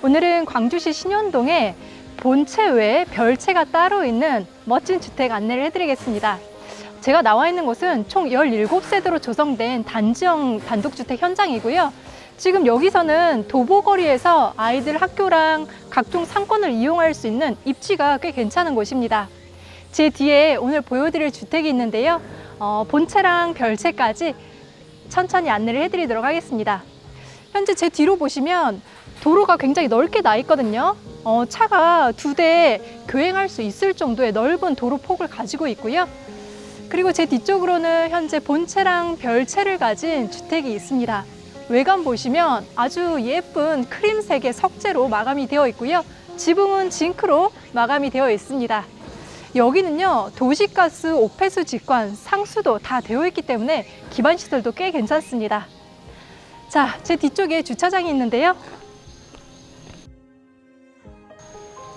오늘은 광주시 신현동에 본체 외에 별채가 따로 있는 멋진 주택 안내를 해드리겠습니다. 제가 나와 있는 곳은 총 17세대로 조성된 단지형 단독주택 현장이고요. 지금 여기서는 도보거리에서 아이들 학교랑 각종 상권을 이용할 수 있는 입지가 꽤 괜찮은 곳입니다. 제 뒤에 오늘 보여드릴 주택이 있는데요. 본체랑 별채까지 천천히 안내를 해드리도록 하겠습니다. 현재 제 뒤로 보시면 도로가 굉장히 넓게 나 있거든요. 차가 2대 교행할 수 있을 정도의 넓은 도로 폭을 가지고 있고요. 그리고 제 뒤쪽으로는 현재 본체랑 별채를 가진 주택이 있습니다. 외관 보시면 아주 예쁜 크림색의 석재로 마감이 되어 있고요. 지붕은 징크로 마감이 되어 있습니다. 여기는요, 도시가스, 오폐수 직관, 상수도 다 되어 있기 때문에 기반시설도 꽤 괜찮습니다. 자, 제 뒤쪽에 주차장이 있는데요.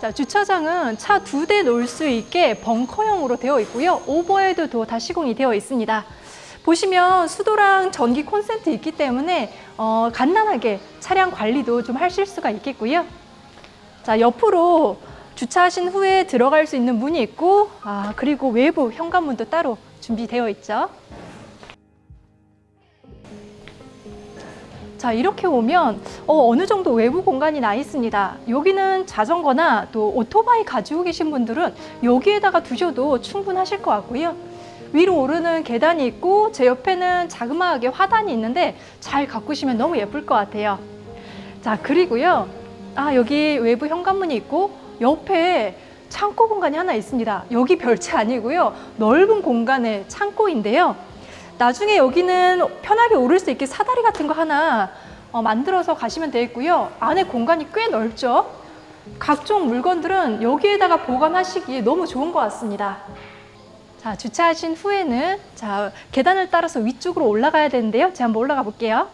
자, 주차장은 차 2대 놓을 수 있게 벙커형으로 되어 있고요. 오버헤드 도어 다 시공이 되어 있습니다. 보시면 수도랑 전기 콘센트 있기 때문에 간단하게 차량 관리도 좀 하실 수가 있겠고요. 자, 옆으로 주차하신 후에 들어갈 수 있는 문이 있고, 그리고 외부 현관문도 따로 준비되어 있죠. 자, 이렇게 오면 어느 정도 외부 공간이 나 있습니다. 여기는 자전거나 또 오토바이 가지고 계신 분들은 여기에다가 두셔도 충분하실 것 같고요. 위로 오르는 계단이 있고 제 옆에는 자그마하게 화단이 있는데 잘 가꾸시면 너무 예쁠 것 같아요. 자, 그리고요. 여기 외부 현관문이 있고 옆에 창고 공간이 하나 있습니다. 여기 별채 아니고요. 넓은 공간의 창고인데요. 나중에 여기는 편하게 오를 수 있게 사다리 같은 거 하나 만들어서 가시면 되겠고요. 안에 공간이 꽤 넓죠. 각종 물건들은 여기에다가 보관하시기에 너무 좋은 것 같습니다. 자, 주차하신 후에는 계단을 따라서 위쪽으로 올라가야 되는데요. 제가 한번 올라가 볼게요.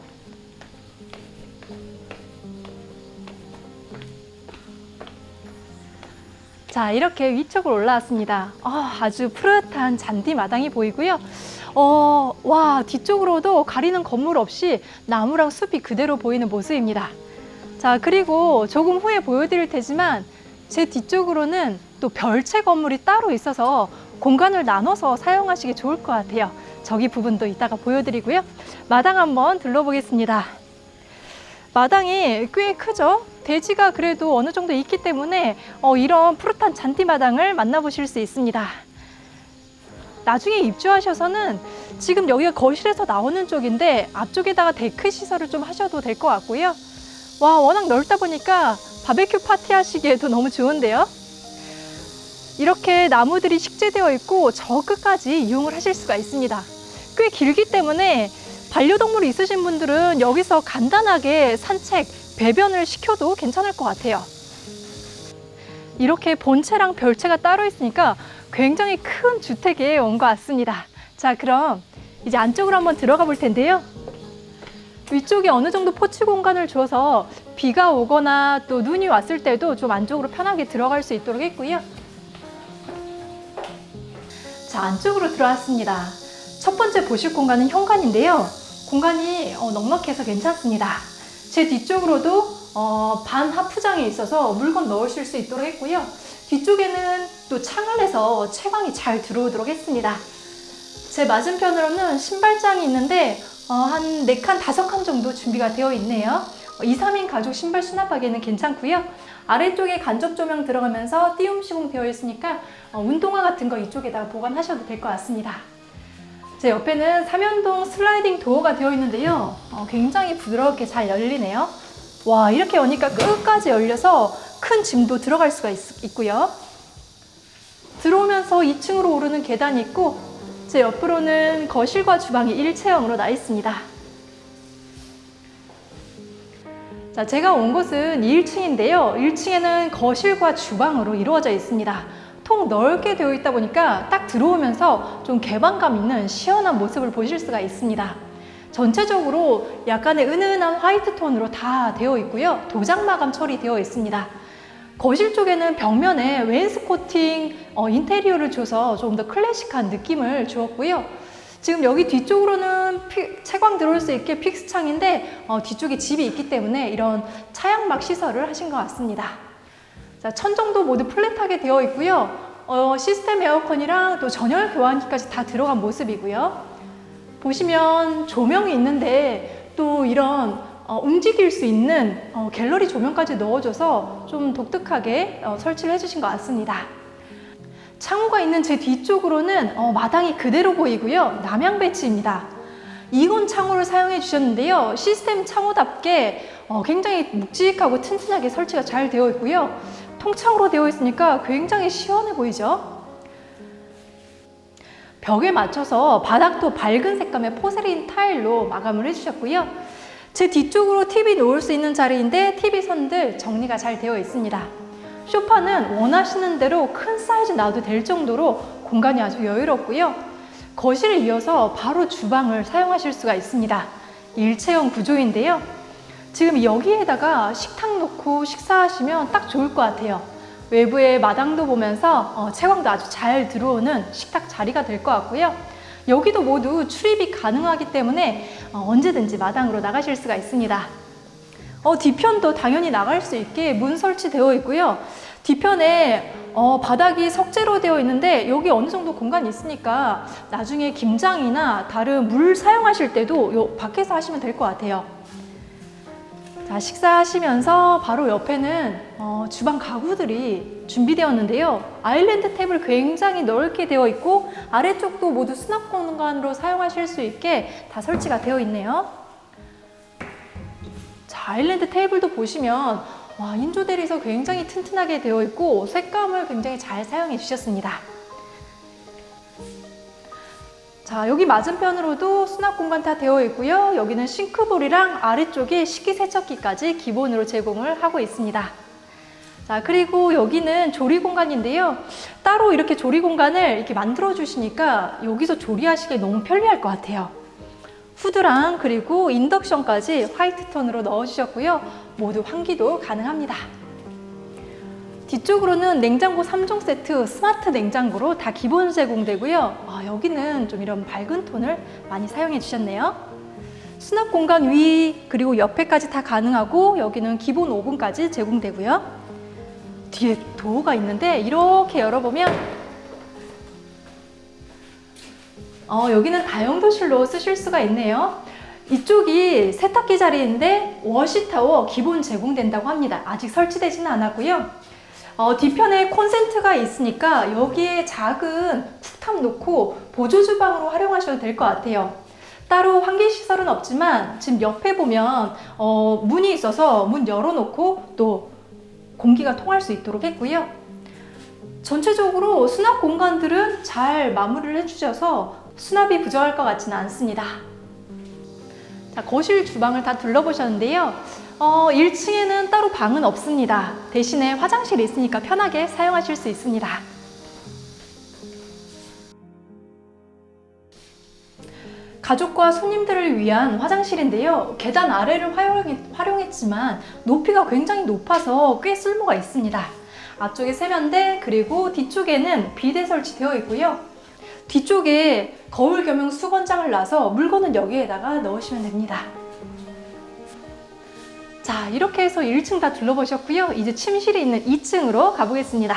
자, 이렇게 위쪽으로 올라왔습니다. 아주 푸릇한 잔디 마당이 보이고요. 와, 뒤쪽으로도 가리는 건물 없이 나무랑 숲이 그대로 보이는 모습입니다. 자, 그리고 조금 후에 보여드릴 테지만 제 뒤쪽으로는 또 별채 건물이 따로 있어서 공간을 나눠서 사용하시기 좋을 것 같아요. 저기 부분도 이따가 보여드리고요. 마당 한번 둘러보겠습니다. 마당이 꽤 크죠? 대지가 그래도 어느 정도 있기 때문에 이런 푸릇한 잔디 마당을 만나보실 수 있습니다. 나중에 입주하셔서는 지금 여기가 거실에서 나오는 쪽인데 앞쪽에다가 데크 시설을 좀 하셔도 될 것 같고요. 와, 워낙 넓다 보니까 바베큐 파티 하시기에도 너무 좋은데요. 이렇게 나무들이 식재되어 있고 저 끝까지 이용을 하실 수가 있습니다. 꽤 길기 때문에 반려동물이 있으신 분들은 여기서 간단하게 산책, 배변을 시켜도 괜찮을 것 같아요. 이렇게 본체랑 별채가 따로 있으니까 굉장히 큰 주택에 온 것 같습니다. 자, 그럼 이제 안쪽으로 한번 들어가 볼 텐데요. 위쪽에 어느 정도 포치 공간을 줘서 비가 오거나 또 눈이 왔을 때도 좀 안쪽으로 편하게 들어갈 수 있도록 했고요. 자, 안쪽으로 들어왔습니다. 첫 번째 보실 공간은 현관인데요. 공간이 넉넉해서 괜찮습니다. 제 뒤쪽으로도 반 하프장이 있어서 물건 넣으실 수 있도록 했고요. 뒤쪽에는 또 창을 내서 채광이 잘 들어오도록 했습니다. 제 맞은편으로는 신발장이 있는데 한 4칸, 5칸 정도 준비가 되어 있네요. 2, 3인 가족 신발 수납하기에는 괜찮고요. 아래쪽에 간접 조명 들어가면서 띄움 시공 되어 있으니까 운동화 같은 거 이쪽에다가 보관하셔도 될 것 같습니다. 제 옆에는 3연동 슬라이딩 도어가 되어 있는데요. 굉장히 부드럽게 잘 열리네요. 와, 이렇게 오니까 끝까지 열려서 큰 짐도 들어갈 수가 있고요. 들어오면서 2층으로 오르는 계단이 있고 제 옆으로는 거실과 주방이 일체형으로 나 있습니다. 자, 제가 온 곳은 1층인데요. 1층에는 거실과 주방으로 이루어져 있습니다. 통 넓게 되어 있다 보니까 딱 들어오면서 좀 개방감 있는 시원한 모습을 보실 수가 있습니다. 전체적으로 약간의 은은한 화이트 톤으로 다 되어 있고요. 도장 마감 처리되어 있습니다. 거실 쪽에는 벽면에 웨인스코팅 인테리어를 줘서 좀 더 클래식한 느낌을 주었고요. 지금 여기 뒤쪽으로는 채광 들어올 수 있게 픽스 창인데 뒤쪽에 집이 있기 때문에 이런 차양막 시설을 하신 것 같습니다. 자, 천정도 모두 플랫하게 되어 있고요. 시스템 에어컨이랑 또 전열 교환기까지 다 들어간 모습이고요. 보시면 조명이 있는데 또 이런 움직일 수 있는 갤러리 조명까지 넣어줘서 좀 독특하게 설치를 해주신 것 같습니다. 창호가 있는 제 뒤쪽으로는 마당이 그대로 보이고요. 남향 배치입니다. 이건 창호를 사용해 주셨는데요. 시스템 창호답게 굉장히 묵직하고 튼튼하게 설치가 잘 되어 있고요. 통창으로 되어 있으니까 굉장히 시원해 보이죠? 벽에 맞춰서 바닥도 밝은 색감의 포세린 타일로 마감을 해주셨고요. 제 뒤쪽으로 TV 놓을 수 있는 자리인데 TV 선들 정리가 잘 되어 있습니다. 소파는 원하시는 대로 큰 사이즈 놔도 될 정도로 공간이 아주 여유롭고요. 거실을 이어서 바로 주방을 사용하실 수가 있습니다. 일체형 구조인데요. 지금 여기에다가 식탁 놓고 식사하시면 딱 좋을 것 같아요. 외부의 마당도 보면서 채광도 아주 잘 들어오는 식탁 자리가 될 것 같고요. 여기도 모두 출입이 가능하기 때문에 언제든지 마당으로 나가실 수가 있습니다. 뒤편도 당연히 나갈 수 있게 문 설치되어 있고요. 뒤편에 바닥이 석재로 되어 있는데 여기 어느 정도 공간이 있으니까 나중에 김장이나 다른 물 사용하실 때도 요 밖에서 하시면 될 것 같아요. 자, 식사하시면서 바로 옆에는 주방 가구들이 준비되었는데요. 아일랜드 탭을 굉장히 넓게 되어 있고 아래쪽도 모두 수납 공간으로 사용하실 수 있게 다 설치가 되어 있네요. 자, 아일랜드 테이블도 보시면 인조 대리석 굉장히 튼튼하게 되어 있고 색감을 굉장히 잘 사용해 주셨습니다. 자, 여기 맞은편으로도 수납 공간 다 되어 있고요. 여기는 싱크볼이랑 아래쪽에 식기세척기까지 기본으로 제공을 하고 있습니다. 자, 그리고 여기는 조리 공간인데요. 따로 이렇게 조리 공간을 이렇게 만들어 주시니까 여기서 조리하시기 너무 편리할 것 같아요. 후드랑 그리고 인덕션까지 화이트 톤으로 넣어주셨고요. 모두 환기도 가능합니다. 뒤쪽으로는 냉장고 3종 세트 스마트 냉장고로 다 기본 제공되고요. 여기는 좀 이런 밝은 톤을 많이 사용해 주셨네요. 수납 공간 위 그리고 옆에까지 다 가능하고 여기는 기본 오븐까지 제공되고요. 뒤에 도어가 있는데 이렇게 열어보면 여기는 다용도실로 쓰실 수가 있네요. 이쪽이 세탁기 자리인데 워시타워 기본 제공된다고 합니다. 아직 설치되지는 않았고요. 뒤편에 콘센트가 있으니까 여기에 작은 쿡탑 놓고 보조 주방으로 활용하셔도 될 것 같아요. 따로 환기 시설은 없지만 지금 옆에 보면 문이 있어서 문 열어놓고 또 공기가 통할 수 있도록 했고요. 전체적으로 수납 공간들은 잘 마무리를 해주셔서 수납이 부족할 것 같지는 않습니다. 자, 거실 주방을 다 둘러보셨는데요. 1층에는 따로 방은 없습니다. 대신에 화장실이 있으니까 편하게 사용하실 수 있습니다. 가족과 손님들을 위한 화장실인데요. 계단 아래를 활용했지만 높이가 굉장히 높아서 꽤 쓸모가 있습니다. 앞쪽에 세면대 그리고 뒤쪽에는 비데 설치되어 있고요. 뒤쪽에 거울 겸용 수건장을 놔서 물건은 여기에다가 넣으시면 됩니다. 자, 이렇게 해서 1층 다 둘러보셨고요. 이제 침실이 있는 2층으로 가보겠습니다.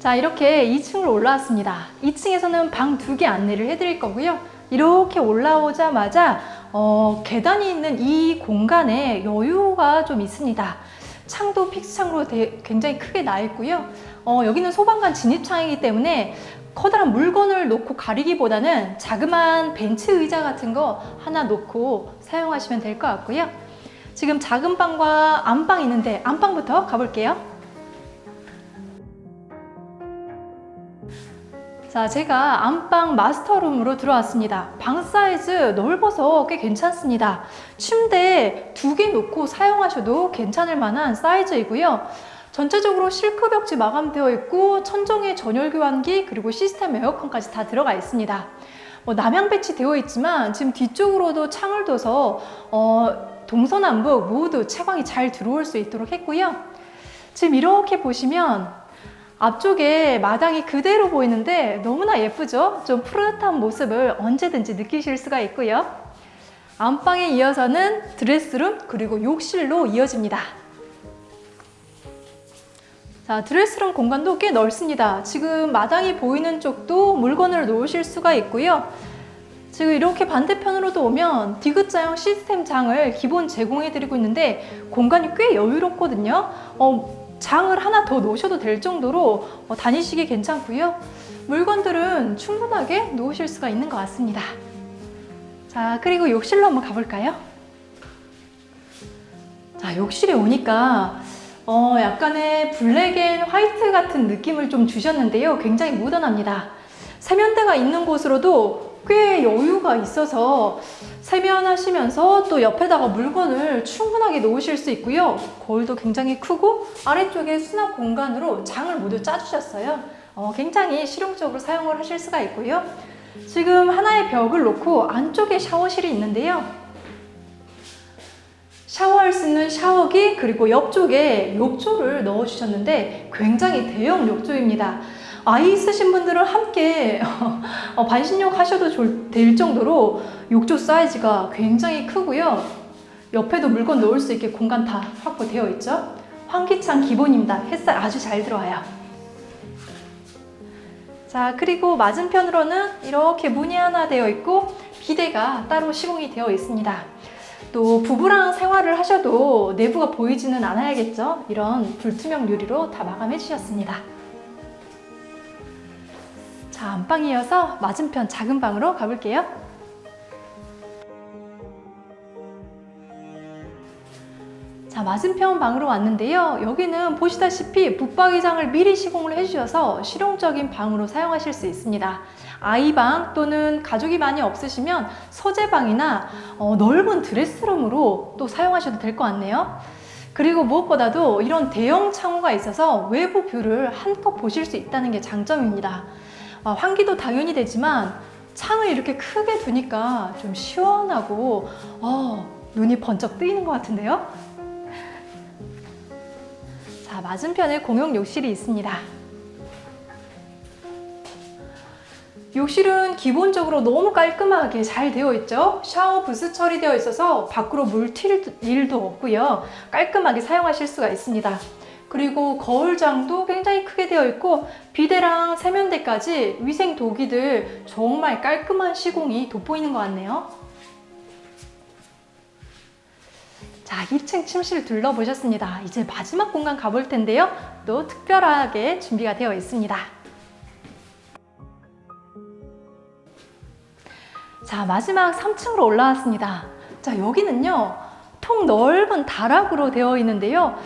자, 이렇게 2층으로 올라왔습니다. 2층에서는 방 2개 안내를 해드릴 거고요. 이렇게 올라오자마자 계단이 있는 이 공간에 여유가 좀 있습니다. 창도 픽스창으로 굉장히 크게 나 있고요. 여기는 소방관 진입창이기 때문에 커다란 물건을 놓고 가리기보다는 자그마한 벤치 의자 같은 거 하나 놓고 사용하시면 될 것 같고요. 지금 작은 방과 안방 있는데 안방부터 가볼게요. 자, 제가 안방 마스터룸으로 들어왔습니다. 방 사이즈 넓어서 꽤 괜찮습니다. 침대 2개 놓고 사용하셔도 괜찮을 만한 사이즈이고요. 전체적으로 실크 벽지 마감되어 있고 천정에 전열 교환기 그리고 시스템 에어컨까지 다 들어가 있습니다. 남향 배치되어 있지만 지금 뒤쪽으로도 창을 둬서 동서남북 모두 채광이 잘 들어올 수 있도록 했고요. 지금 이렇게 보시면 앞쪽에 마당이 그대로 보이는데 너무나 예쁘죠? 좀 푸릇한 모습을 언제든지 느끼실 수가 있고요. 안방에 이어서는 드레스룸 그리고 욕실로 이어집니다. 자, 드레스룸 공간도 꽤 넓습니다. 지금 마당이 보이는 쪽도 물건을 놓으실 수가 있고요. 지금 이렇게 반대편으로도 오면 디귿자형 시스템 장을 기본 제공해드리고 있는데 공간이 꽤 여유롭거든요. 장을 하나 더 놓으셔도 될 정도로 다니시기 괜찮고요. 물건들은 충분하게 놓으실 수가 있는 것 같습니다. 자, 그리고 욕실로 한번 가볼까요? 자, 욕실에 오니까 약간의 블랙 앤 화이트 같은 느낌을 좀 주셨는데요. 굉장히 모던합니다. 세면대가 있는 곳으로도 꽤 여유가 있어서 세면하시면서 또 옆에다가 물건을 충분하게 놓으실 수 있고요. 거울도 굉장히 크고 아래쪽에 수납 공간으로 장을 모두 짜주셨어요. 굉장히 실용적으로 사용을 하실 수가 있고요. 지금 하나의 벽을 놓고 안쪽에 샤워실이 있는데요. 샤워할 수 있는 샤워기 그리고 옆쪽에 욕조를 넣어주셨는데 굉장히 대형 욕조입니다. 아이 있으신 분들은 함께 반신욕 하셔도 될 정도로 욕조 사이즈가 굉장히 크고요. 옆에도 물건 놓을 수 있게 공간 다 확보되어 있죠. 환기창 기본입니다. 햇살 아주 잘 들어와요. 자, 그리고 맞은편으로는 이렇게 문이 하나 되어 있고 비데가 따로 시공이 되어 있습니다. 또 부부랑 생활을 하셔도 내부가 보이지는 않아야겠죠. 이런 불투명 유리로 다 마감해 주셨습니다. 자, 안방 이어서 맞은편 작은 방으로 가볼게요. 자, 맞은편 방으로 왔는데요. 여기는 보시다시피 붙박이장을 미리 시공을 해주셔서 실용적인 방으로 사용하실 수 있습니다. 아이방 또는 가족이 많이 없으시면 서재방이나 넓은 드레스룸으로 또 사용하셔도 될 것 같네요. 그리고 무엇보다도 이런 대형 창호가 있어서 외부 뷰를 한껏 보실 수 있다는 게 장점입니다. 환기도 당연히 되지만 창을 이렇게 크게 두니까 좀 시원하고 눈이 번쩍 뜨이는 것 같은데요. 자, 맞은편에 공용 욕실이 있습니다. 욕실은 기본적으로 너무 깔끔하게 잘 되어 있죠. 샤워 부스 처리되어 있어서 밖으로 물 튈 일도 없고요. 깔끔하게 사용하실 수가 있습니다. 그리고 거울장도 굉장히 크게 되어 있고 비데랑 세면대까지 위생 도기들 정말 깔끔한 시공이 돋보이는 것 같네요. 자, 2층 침실 둘러보셨습니다. 이제 마지막 공간 가볼 텐데요. 또 특별하게 준비가 되어 있습니다. 자, 마지막 3층으로 올라왔습니다. 자, 여기는요. 통 넓은 다락으로 되어 있는데요.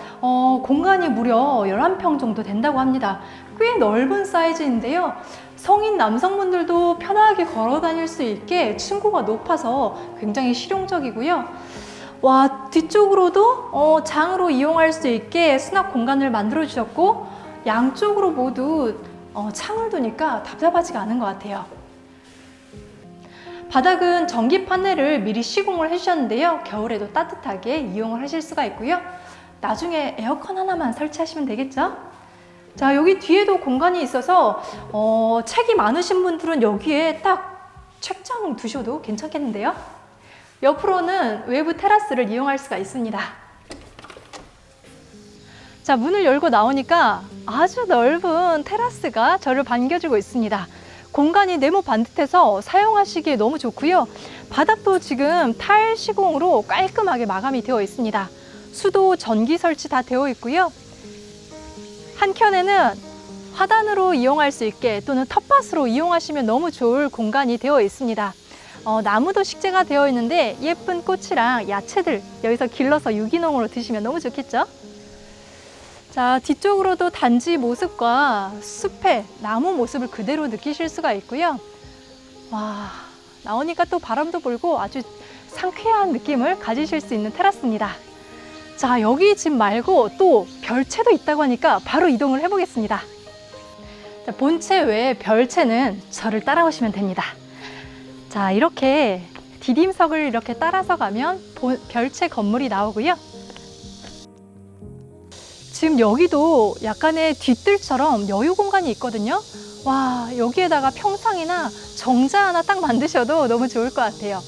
공간이 무려 11평 정도 된다고 합니다. 꽤 넓은 사이즈인데요. 성인 남성분들도 편하게 걸어 다닐 수 있게 층고가 높아서 굉장히 실용적이고요. 와, 뒤쪽으로도 장으로 이용할 수 있게 수납 공간을 만들어 주셨고 양쪽으로 모두 창을 두니까 답답하지가 않은 것 같아요. 바닥은 전기 파넬을 미리 시공을 해주셨는데요. 겨울에도 따뜻하게 이용을 하실 수가 있고요. 나중에 에어컨 하나만 설치하시면 되겠죠? 자, 여기 뒤에도 공간이 있어서 책이 많으신 분들은 여기에 딱 책장 두셔도 괜찮겠는데요? 옆으로는 외부 테라스를 이용할 수가 있습니다. 자, 문을 열고 나오니까 아주 넓은 테라스가 저를 반겨주고 있습니다. 공간이 네모 반듯해서 사용하시기에 너무 좋고요. 바닥도 지금 타일 시공으로 깔끔하게 마감이 되어 있습니다. 수도 전기 설치 다 되어 있고요. 한켠에는 화단으로 이용할 수 있게 또는 텃밭으로 이용하시면 너무 좋을 공간이 되어 있습니다. 나무도 식재가 되어 있는데 예쁜 꽃이랑 야채들 여기서 길러서 유기농으로 드시면 너무 좋겠죠? 자, 뒤쪽으로도 단지 모습과 숲의 나무 모습을 그대로 느끼실 수가 있고요. 와, 나오니까 또 바람도 불고 아주 상쾌한 느낌을 가지실 수 있는 테라스입니다. 자, 여기 집 말고 또 별채도 있다고 하니까 바로 이동을 해보겠습니다. 자, 본채 외에 별채는 저를 따라오시면 됩니다. 자, 이렇게 디딤석을 이렇게 따라서 가면 별채 건물이 나오고요. 지금 여기도 약간의 뒤뜰처럼 여유 공간이 있거든요. 와, 여기에다가 평상이나 정자 하나 딱 만드셔도 너무 좋을 것 같아요.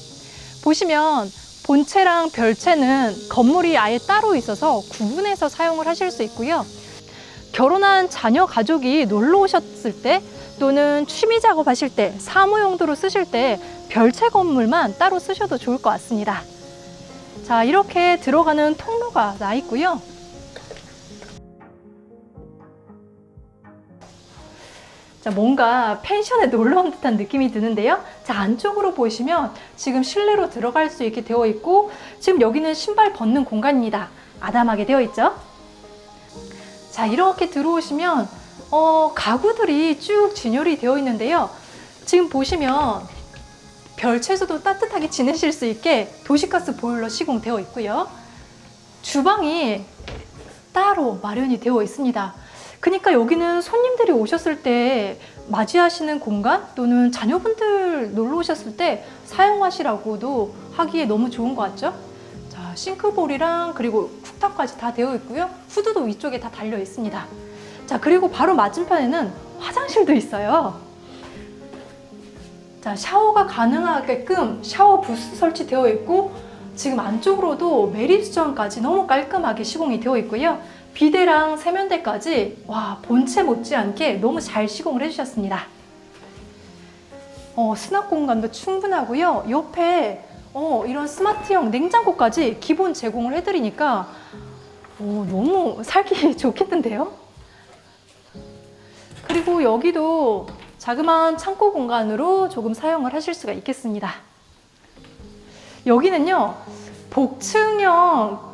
보시면 본체랑 별체는 건물이 아예 따로 있어서 구분해서 사용을 하실 수 있고요. 결혼한 자녀 가족이 놀러 오셨을 때 또는 취미 작업하실 때, 사무 용도로 쓰실 때 별채 건물만 따로 쓰셔도 좋을 것 같습니다. 자, 이렇게 들어가는 통로가 나 있고요. 자, 뭔가 펜션에 놀러 온 듯한 느낌이 드는데요. 자, 안쪽으로 보시면 지금 실내로 들어갈 수 있게 되어 있고, 지금 여기는 신발 벗는 공간입니다. 아담하게 되어 있죠. 자, 이렇게 들어오시면 가구들이 쭉 진열이 되어 있는데요. 지금 보시면 별채에서도 따뜻하게 지내실 수 있게 도시가스 보일러 시공되어 있고요. 주방이 따로 마련이 되어 있습니다. 그러니까 여기는 손님들이 오셨을 때 맞이하시는 공간 또는 자녀분들 놀러 오셨을 때 사용하시라고도 하기에 너무 좋은 것 같죠? 자, 싱크볼이랑 그리고 쿡탑까지 다 되어 있고요. 후드도 위쪽에 다 달려 있습니다. 자, 그리고 바로 맞은편에는 화장실도 있어요. 자, 샤워가 가능하게끔 샤워 부스 설치되어 있고, 지금 안쪽으로도 매립수전까지 너무 깔끔하게 시공이 되어 있고요. 비데랑 세면대까지 와, 본체 못지않게 너무 잘 시공을 해주셨습니다. 수납 공간도 충분하고요. 옆에 이런 스마트형 냉장고까지 기본 제공을 해드리니까 너무 살기 좋겠는데요. 그리고 여기도 자그마한 창고 공간으로 조금 사용을 하실 수가 있겠습니다. 여기는요, 복층형,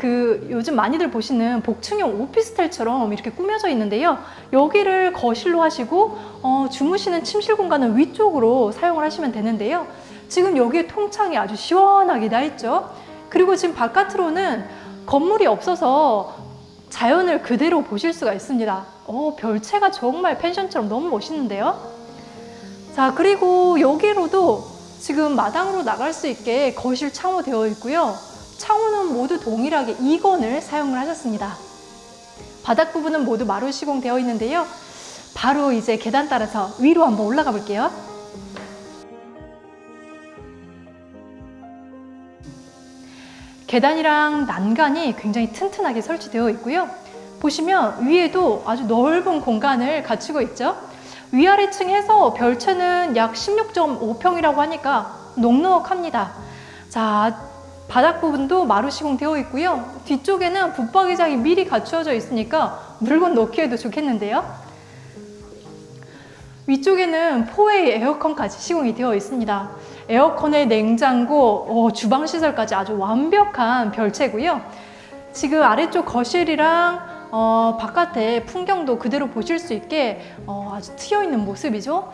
요즘 많이들 보시는 복층형 오피스텔처럼 이렇게 꾸며져 있는데요. 여기를 거실로 하시고 주무시는 침실 공간은 위쪽으로 사용을 하시면 되는데요. 지금 여기에 통창이 아주 시원하게 나 있죠. 그리고 지금 바깥으로는 건물이 없어서 자연을 그대로 보실 수가 있습니다. 별채가 정말 펜션처럼 너무 멋있는데요. 자, 그리고 여기로도 지금 마당으로 나갈 수 있게 거실 창호 되어 있고요. 창호는 모두 동일하게 2건을 사용을 하셨습니다. 바닥 부분은 모두 마루 시공되어 있는데요. 바로 이제 계단 따라서 위로 한번 올라가 볼게요. 계단이랑 난간이 굉장히 튼튼하게 설치되어 있고요. 보시면 위에도 아주 넓은 공간을 갖추고 있죠. 위아래층 해서 별채는 약 16.5평이라고 하니까 넉넉합니다. 자, 바닥 부분도 마루 시공되어 있고요. 뒤쪽에는 붙박이장이 미리 갖추어져 있으니까 물건 넣기에도 좋겠는데요. 위쪽에는 4웨이 에어컨까지 시공이 되어 있습니다. 에어컨에 냉장고, 주방 시설까지 아주 완벽한 별채고요. 지금 아래쪽 거실이랑 바깥에 풍경도 그대로 보실 수 있게 아주 트여있는 모습이죠.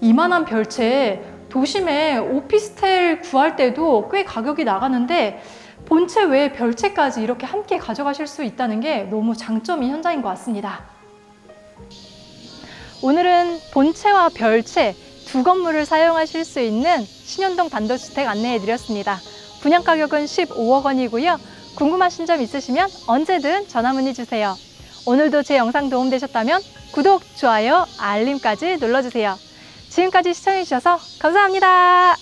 이만한 별채 도심에 오피스텔 구할 때도 꽤 가격이 나가는데 본체 외에 별채까지 이렇게 함께 가져가실 수 있다는 게 너무 장점인 현장인 것 같습니다. 오늘은 본체와 별채 두 건물을 사용하실 수 있는 신현동 단독주택 안내해 드렸습니다. 분양 가격은 15억 원이고요. 궁금하신 점 있으시면 언제든 전화 문의 주세요. 오늘도 제 영상 도움되셨다면 구독, 좋아요, 알림까지 눌러주세요. 지금까지 시청해주셔서 감사합니다.